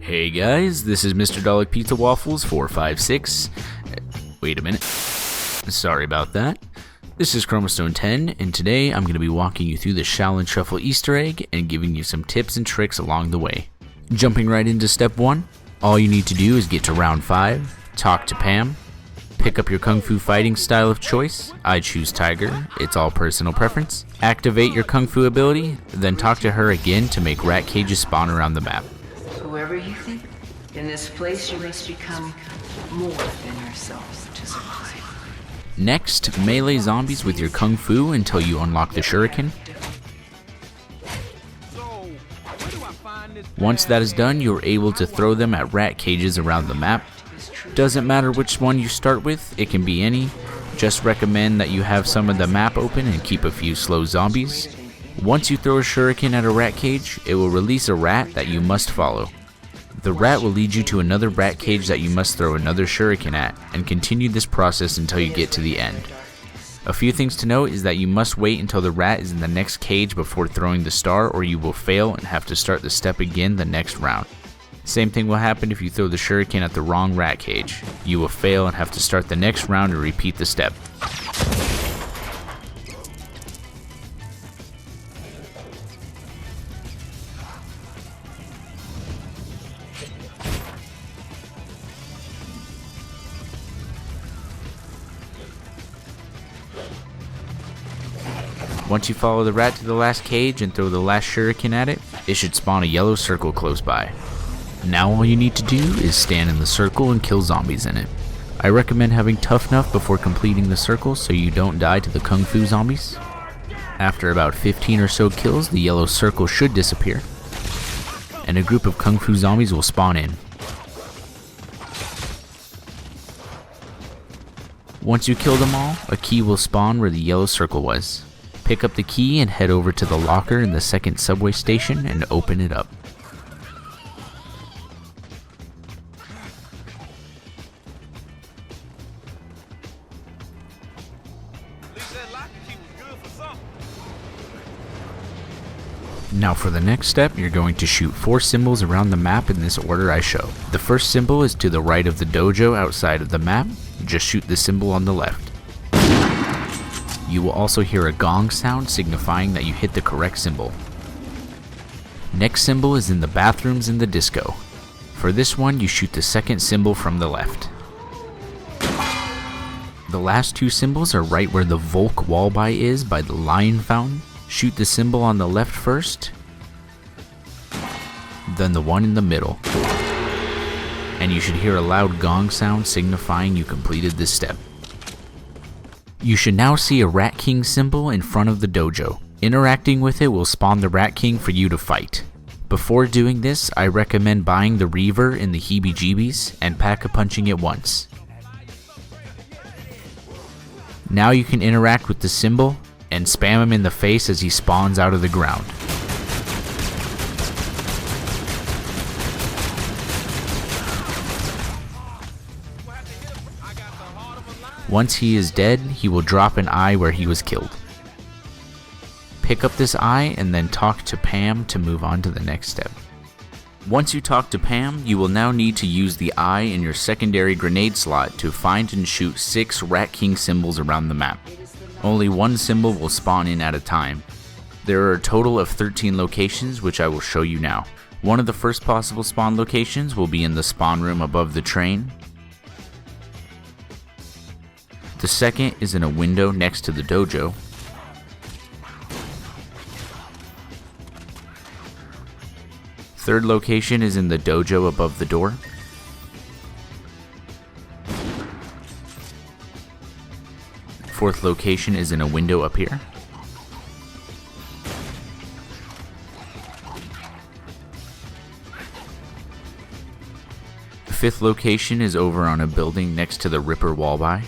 Hey guys, this is Mr. Dalek Pizza Waffles 456. Wait a minute. Sorry about that. This is Chromostone 10, and today I'm going to be walking you through the Shaolin Shuffle Easter Egg and giving you some tips and tricks along the way. Jumping right into step 1, all you need to do is get to round 5, talk to Pam, pick up your Kung Fu fighting style of choice. I choose Tiger, it's all personal preference. Activate your Kung Fu ability, then talk to her again to make rat cages spawn around the map. Whoever you think, in this place you must become more than yourselves to survive. Next, melee zombies with your Kung Fu until you unlock the Shuriken. Once that is done, you're able to throw them at rat cages around the map. Doesn't matter which one you start with, it can be any. Just recommend that you have some of the map open and keep a few slow zombies. Once you throw a Shuriken at a rat cage, it will release a rat that you must follow. The rat will lead you to another rat cage that you must throw another Shuriken at, and continue this process until you get to the end. A few things to note is that you must wait until the rat is in the next cage before throwing the star, or you will fail and have to start the step again the next round. Same thing will happen if you throw the Shuriken at the wrong rat cage. You will fail and have to start the next round and repeat the step. Once you follow the rat to the last cage and throw the last Shuriken at it, it should spawn a yellow circle close by. Now all you need to do is stand in the circle and kill zombies in it. I recommend having Tough Enough before completing the circle so you don't die to the Kung Fu zombies. After about 15 or so kills, the yellow circle should disappear, and a group of Kung Fu zombies will spawn in. Once you kill them all, a key will spawn where the yellow circle was. Pick up the key and head over to the locker in the second subway station and open it up. Now for the next step, you're going to shoot 4 symbols around the map in this order I show. The first symbol is to the right of the dojo outside of the map. Just shoot the symbol on the left. You will also hear a gong sound signifying that you hit the correct symbol. Next symbol is in the bathrooms in the disco. For this one, you shoot the second symbol from the left. The last 2 symbols are right where the Volk Wallby is by the lion fountain. Shoot the symbol on the left first, then the one in the middle. And you should hear a loud gong sound signifying you completed this step. You should now see a Rat King symbol in front of the dojo. Interacting with it will spawn the Rat King for you to fight. Before doing this, I recommend buying the Reaver in the heebie-jeebies and pack-a-punching it once. Now you can interact with the symbol and spam him in the face as he spawns out of the ground. Once he is dead, he will drop an eye where he was killed. Pick up this eye and then talk to Pam to move on to the next step. Once you talk to Pam, you will now need to use the eye in your secondary grenade slot to find and shoot 6 Rat King symbols around the map. Only 1 symbol will spawn in at a time. There are a total of 13 locations, which I will show you now. One of the first possible spawn locations will be in the spawn room above the train. The second is in a window next to the dojo. Third location is in the dojo above the door. Fourth location is in a window up here. The fifth location is over on a building next to the Ripper Wallby.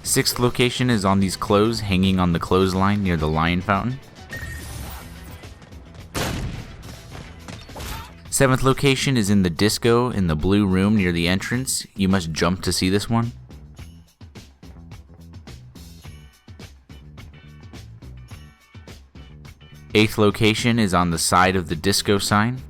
Sixth location is on these clothes hanging on the clothesline near the lion fountain. Seventh location is in the disco in the blue room near the entrance. You must jump to see this one. 8th location is on the side of the disco sign.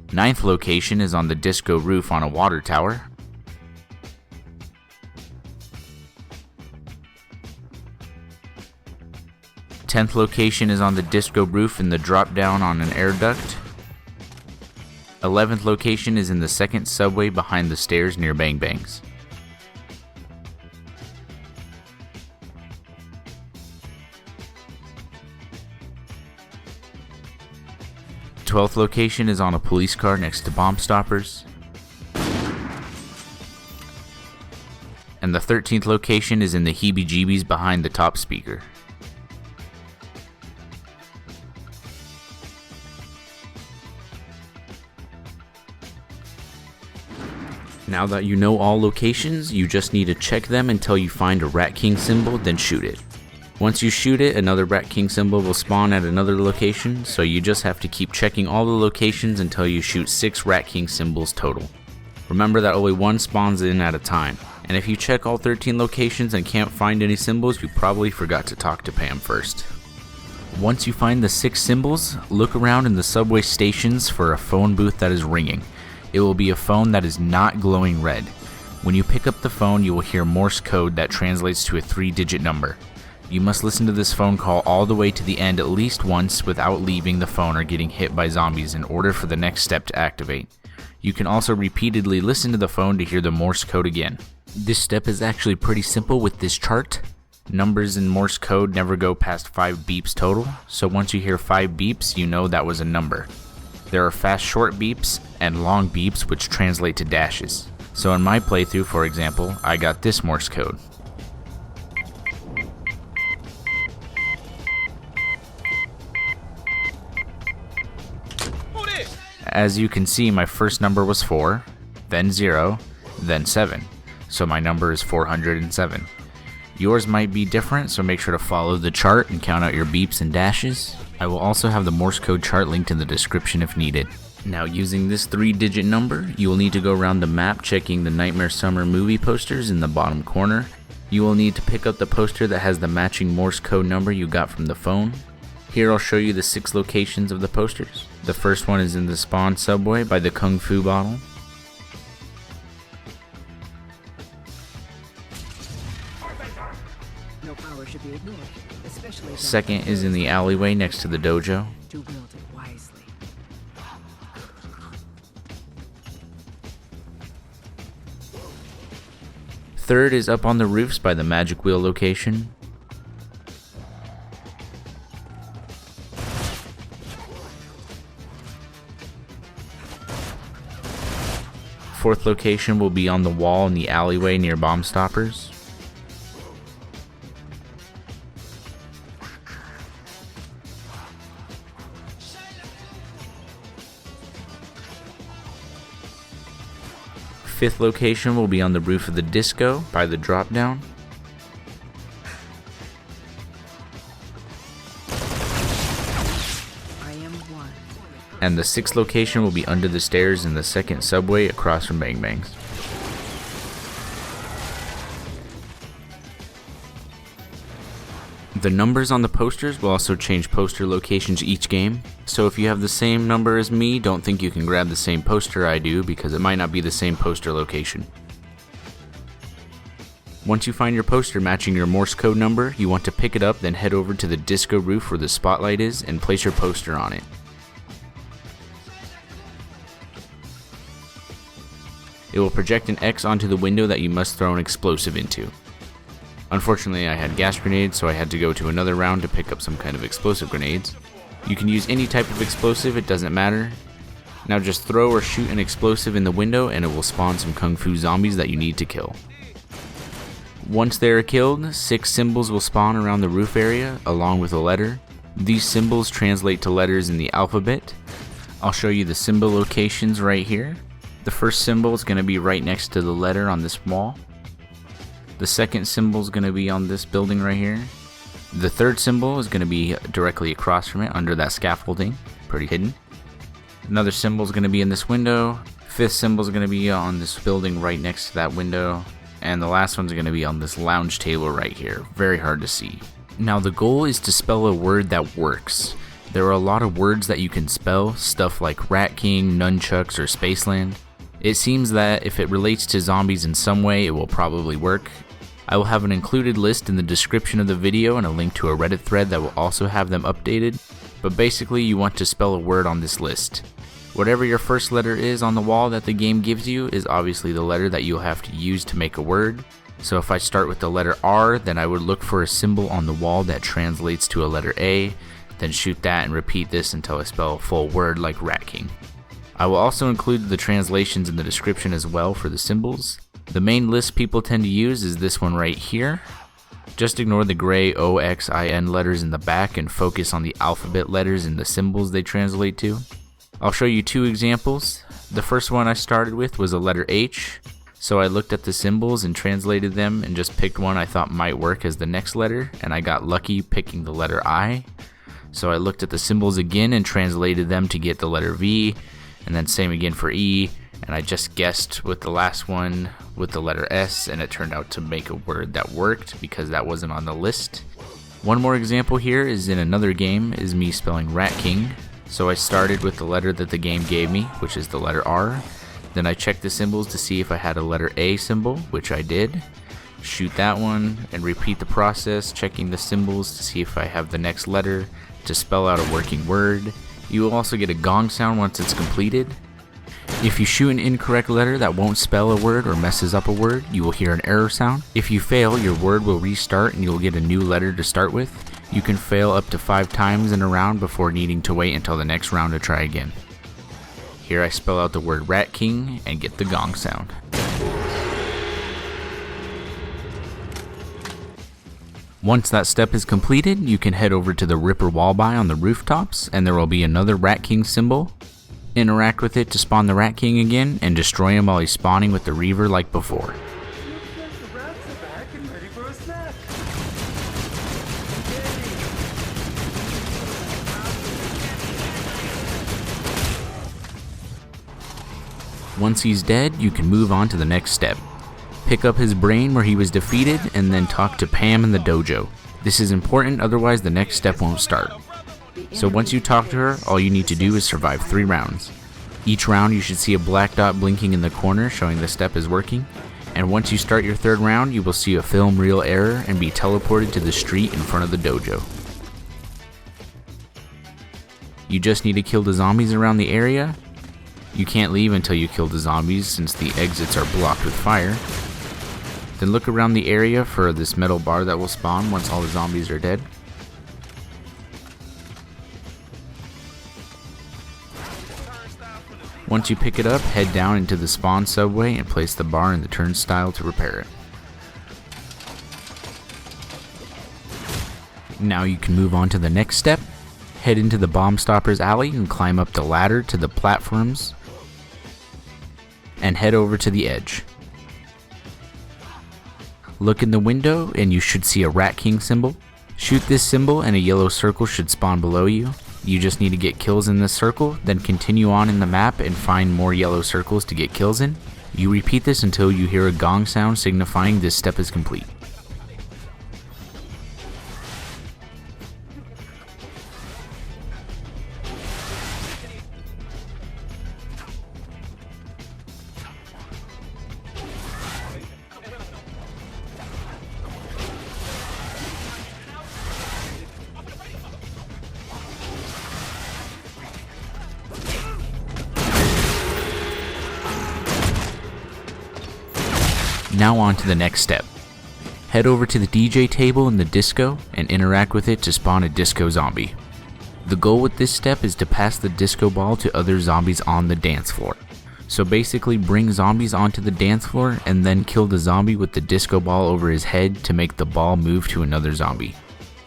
9th location is on the disco roof on a water tower. 10th location is on the disco roof in the drop down on an air duct. 11th location is in the second subway behind the stairs near Bang Bangs. 12th location is on a police car next to bomb stoppers. And the 13th location is in the heebie-jeebies behind the top speaker. Now that you know all locations, you just need to check them until you find a Rat King symbol, then shoot it. Once you shoot it, another Rat King symbol will spawn at another location, so you just have to keep checking all the locations until you shoot 6 Rat King symbols total. Remember that only one spawns in at a time, and if you check all 13 locations and can't find any symbols, you probably forgot to talk to Pam first. Once you find the 6 symbols, look around in the subway stations for a phone booth that is ringing. It will be a phone that is not glowing red. When you pick up the phone, you will hear Morse code that translates to a 3-digit number. You must listen to this phone call all the way to the end at least once without leaving the phone or getting hit by zombies in order for the next step to activate. You can also repeatedly listen to the phone to hear the Morse code again. This step is actually pretty simple with this chart. Numbers in Morse code never go past 5 beeps total, so once you hear 5 beeps, you know that was a number. There are fast short beeps and long beeps which translate to dashes. So in my playthrough, for example, I got this Morse code. As you can see, my first number was 4, then 0, then 7. So my number is 407. Yours might be different, so make sure to follow the chart and count out your beeps and dashes. I will also have the Morse code chart linked in the description if needed. Now, using this 3-digit number, you will need to go around the map checking the Nightmare Summer movie posters in the bottom corner. You will need to pick up the poster that has the matching Morse code number you got from the phone. Here I'll show you the 6 locations of the posters. The first one is in the spawn subway by the Kung Fu bottle. No power should be ignored, especially Second is in the alleyway next to the dojo. to wield it wisely. Third is up on the roofs by the Magic Wheel location. Fourth location will be on the wall in the alleyway near bomb stoppers. Fifth location will be on the roof of the disco by the drop down. I am one. And the 6th location will be under the stairs in the second subway across from Bang Bangs. The numbers on the posters will also change poster locations each game, so if you have the same number as me, don't think you can grab the same poster I do because it might not be the same poster location. Once you find your poster matching your Morse code number, you want to pick it up, then head over to the disco roof where the spotlight is and place your poster on it. It will project an X onto the window that you must throw an explosive into. Unfortunately, I had gas grenades, so I had to go to another round to pick up some kind of explosive grenades. You can use any type of explosive, it doesn't matter. Now just throw or shoot an explosive in the window and it will spawn some Kung Fu zombies that you need to kill. Once they are killed, 6 symbols will spawn around the roof area, along with a letter. These symbols translate to letters in the alphabet. I'll show you the symbol locations right here. The first symbol is going to be right next to the letter on this wall. The second symbol is going to be on this building right here. The third symbol is going to be directly across from it under that scaffolding, pretty hidden. Another symbol is going to be in this window. Fifth symbol is going to be on this building right next to that window. and the last one's going to be on this lounge table right here. Very hard to see. Now the goal is to spell a word that works. There are a lot of words that you can spell, stuff like Rat King, Nunchucks, or Spaceland. It seems that if it relates to zombies in some way, it will probably work. I will have an included list in the description of the video and a link to a Reddit thread that will also have them updated. But basically you want to spell a word on this list. Whatever your first letter is on the wall that the game gives you is obviously the letter that you'll have to use to make a word. So if I start with the letter R, then I would look for a symbol on the wall that translates to a letter A, then shoot that and repeat this until I spell a full word like Rat King. I will also include the translations in the description as well for the symbols. The main list people tend to use is this one right here. Just ignore the gray OXIN letters in the back and focus on the alphabet letters and the symbols they translate to. I'll show you two examples. The first one I started with was a letter H, so I looked at the symbols and translated them and just picked one I thought might work as the next letter, and I got lucky picking the letter I. So I looked at the symbols again and translated them to get the letter V, and then same again for E, and I just guessed with the last one with the letter S, and it turned out to make a word that worked because that wasn't on the list. One more example here is in another game is me spelling Rat King. So I started with the letter that the game gave me, which is the letter R. Then I checked the symbols to see if I had a letter A symbol, which I did. Shoot that one and repeat the process, checking the symbols to see if I have the next letter to spell out a working word. You will also get a gong sound once it's completed. If you shoot an incorrect letter that won't spell a word or messes up a word, you will hear an error sound. If you fail, your word will restart and you will get a new letter to start with. You can fail up to 5 times in a round before needing to wait until the next round to try again. Here I spell out the word Rat King and get the gong sound. Once that step is completed, you can head over to the Ripper Wallby on the rooftops, and there will be another Rat King symbol. Interact with it to spawn the Rat King again, and destroy him while he's spawning with the Reaver like before. Once he's dead, you can move on to the next step. Pick up his brain where he was defeated, and then talk to Pam in the dojo. This is important, otherwise the next step won't start. So once you talk to her, all you need to do is survive 3 rounds. Each round you should see a black dot blinking in the corner showing the step is working, and once you start your 3rd round you will see a film reel error and be teleported to the street in front of the dojo. You just need to kill the zombies around the area. You can't leave until you kill the zombies since the exits are blocked with fire. Then look around the area for this metal bar that will spawn once all the zombies are dead. Once you pick it up, head down into the spawn subway and place the bar in the turnstile to repair it. Now you can move on to the next step. Head into the Bomb Stopper's alley and climb up the ladder to the platforms and head over to the edge. Look in the window and you should see a Rat King symbol. Shoot this symbol and a yellow circle should spawn below you. You just need to get kills in this circle, then continue on in the map and find more yellow circles to get kills in. You repeat this until you hear a gong sound signifying this step is complete. Now on to the next step. Head over to the DJ table in the disco and interact with it to spawn a disco zombie. The goal with this step is to pass the disco ball to other zombies on the dance floor. So basically bring zombies onto the dance floor and then kill the zombie with the disco ball over his head to make the ball move to another zombie.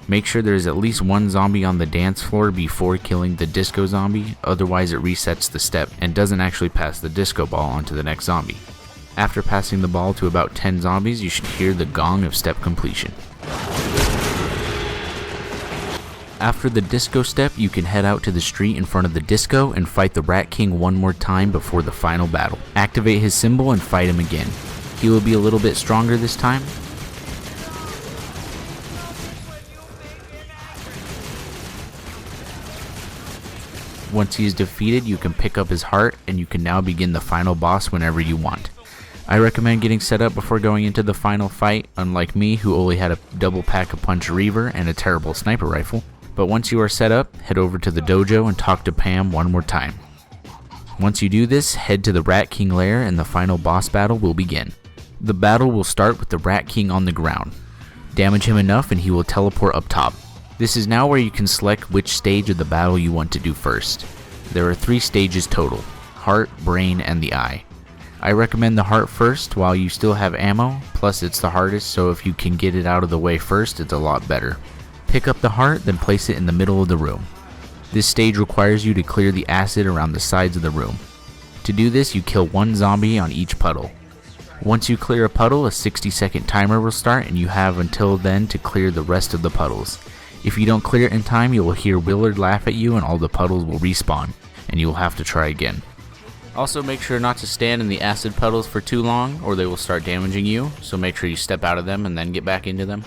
Make sure there is at least 1 zombie on the dance floor before killing the disco zombie, otherwise it resets the step and doesn't actually pass the disco ball onto the next zombie. After passing the ball to about 10 zombies, you should hear the gong of step completion. After the disco step, you can head out to the street in front of the disco and fight the Rat King one more time before the final battle. Activate his symbol and fight him again. He will be a little bit stronger this time. Once he is defeated, you can pick up his heart, and you can now begin the final boss whenever you want. I recommend getting set up before going into the final fight, unlike me who only had a double pack-a-punch reaver and a terrible sniper rifle. But once you are set up, head over to the dojo and talk to Pam one more time. Once you do this, head to the Rat King lair and the final boss battle will begin. The battle will start with the Rat King on the ground. Damage him enough and he will teleport up top. This is now where you can select which stage of the battle you want to do first. There are 3 stages total: heart, brain, and the eye. I recommend the heart first while you still have ammo, plus it's the hardest, so if you can get it out of the way first, it's a lot better. Pick up the heart, then place it in the middle of the room. This stage requires you to clear the acid around the sides of the room. To do this, you kill 1 zombie on each puddle. Once you clear a puddle, a 60-second timer will start and you have until then to clear the rest of the puddles. If you don't clear it in time, you will hear Willard laugh at you and all the puddles will respawn, and you will have to try again. Also, make sure not to stand in the acid puddles for too long or they will start damaging you, so make sure you step out of them and then get back into them.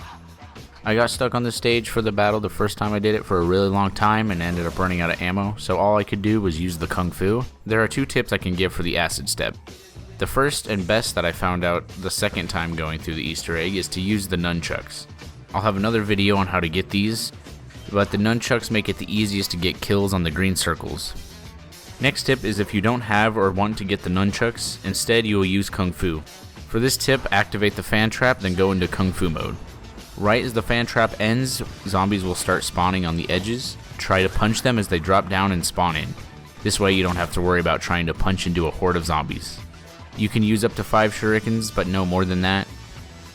I got stuck on this stage for the battle the first time I did it for a really long time and ended up running out of ammo, so all I could do was use the Kung Fu. There are 2 tips I can give for the acid step. The first and best that I found out the second time going through the Easter egg is to use the nunchucks. I'll have another video on how to get these, but the nunchucks make it the easiest to get kills on the green circles. Next tip is if you don't have or want to get the nunchucks, instead you will use Kung Fu. For this tip, activate the fan trap, then go into Kung Fu mode. Right as the fan trap ends, zombies will start spawning on the edges. Try to punch them as they drop down and spawn in. This way you don't have to worry about trying to punch into a horde of zombies. You can use up to 5 shurikens, but no more than that.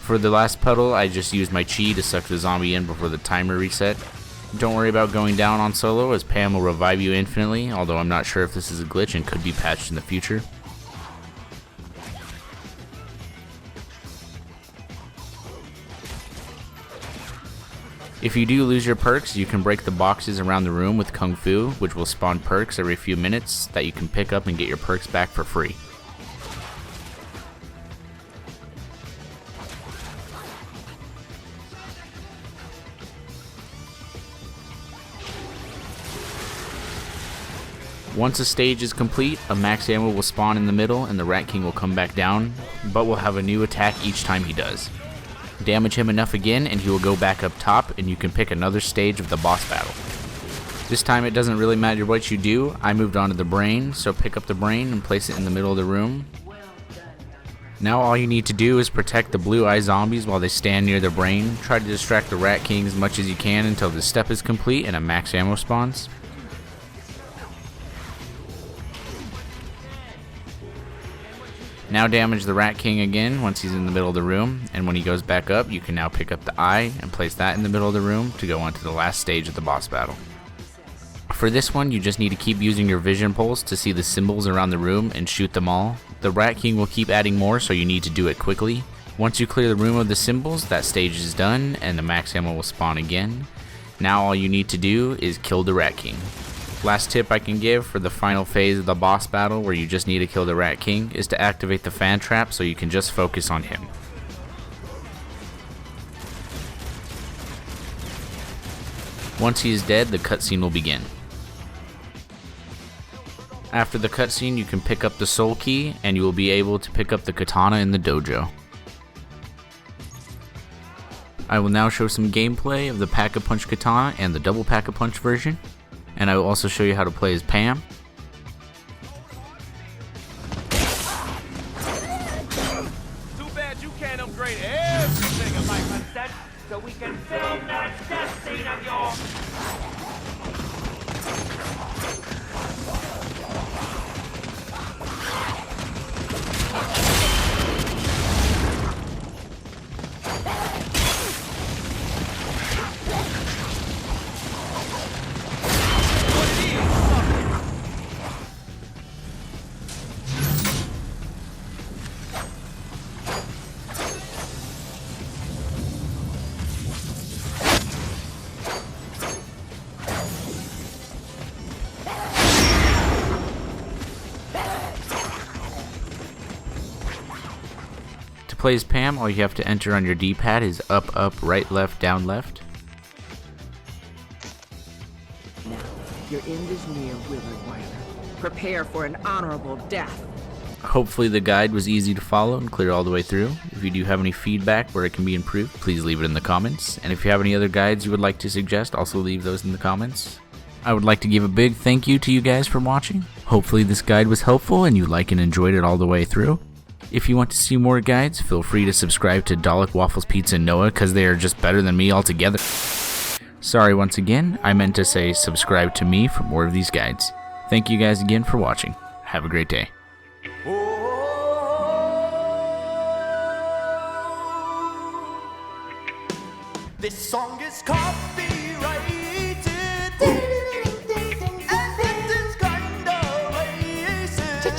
For the last puddle, I just used my chi to suck the zombie in before the timer reset. Don't worry about going down on solo, as Pam will revive you infinitely, although I'm not sure if this is a glitch and could be patched in the future. If you do lose your perks, you can break the boxes around the room with Kung Fu, which will spawn perks every few minutes that you can pick up and get your perks back for free. Once a stage is complete, a max ammo will spawn in the middle and the Rat King will come back down, but will have a new attack each time he does. Damage him enough again and he will go back up top and you can pick another stage of the boss battle. This time it doesn't really matter what you do. I moved on to the brain, so pick up the brain and place it in the middle of the room. Now all you need to do is protect the blue eye zombies while they stand near the brain. Try to distract the Rat King as much as you can until the step is complete and a max ammo spawns. Now damage the Rat King again once he's in the middle of the room, and when he goes back up, you can now pick up the eye and place that in the middle of the room to go on to the last stage of the boss battle. For this one, you just need to keep using your vision pulse to see the symbols around the room and shoot them all. The Rat King will keep adding more, so you need to do it quickly. Once you clear the room of the symbols, that stage is done, and the max ammo will spawn again. Now all you need to do is kill the Rat King. Last tip I can give for the final phase of the boss battle, where you just need to kill the Rat King, is to activate the fan trap so you can just focus on him. Once he is dead, the cutscene will begin. After the cutscene, you can pick up the soul key and you will be able to pick up the katana in the dojo. I will now show some gameplay of the Pack-a-Punch katana and the double Pack-a-Punch version. And I will also show you how to play as Pam. Too bad you can't upgrade everything of my consent so we can film that death scene of yours. play as Pam, all you have to enter on your D-pad is up, up, right, left, down, left. Now, your end is near, Willard Wyler. Prepare for an honorable death. Hopefully the guide was easy to follow and clear all the way through. If you do have any feedback where it can be improved, please leave it in the comments. And if you have any other guides you would like to suggest, also leave those in the comments. I would like to give a big thank you to you guys for watching. Hopefully this guide was helpful and you like and enjoyed it all the way through. If you want to see more guides, feel free to subscribe to Dalek Waffles Pizza and Noah because they are just better than me altogether. Sorry once again, I meant to say subscribe to me for more of these guides. Thank you guys again for watching. Have a great day. This song is copyrighted, and it is kinda racist.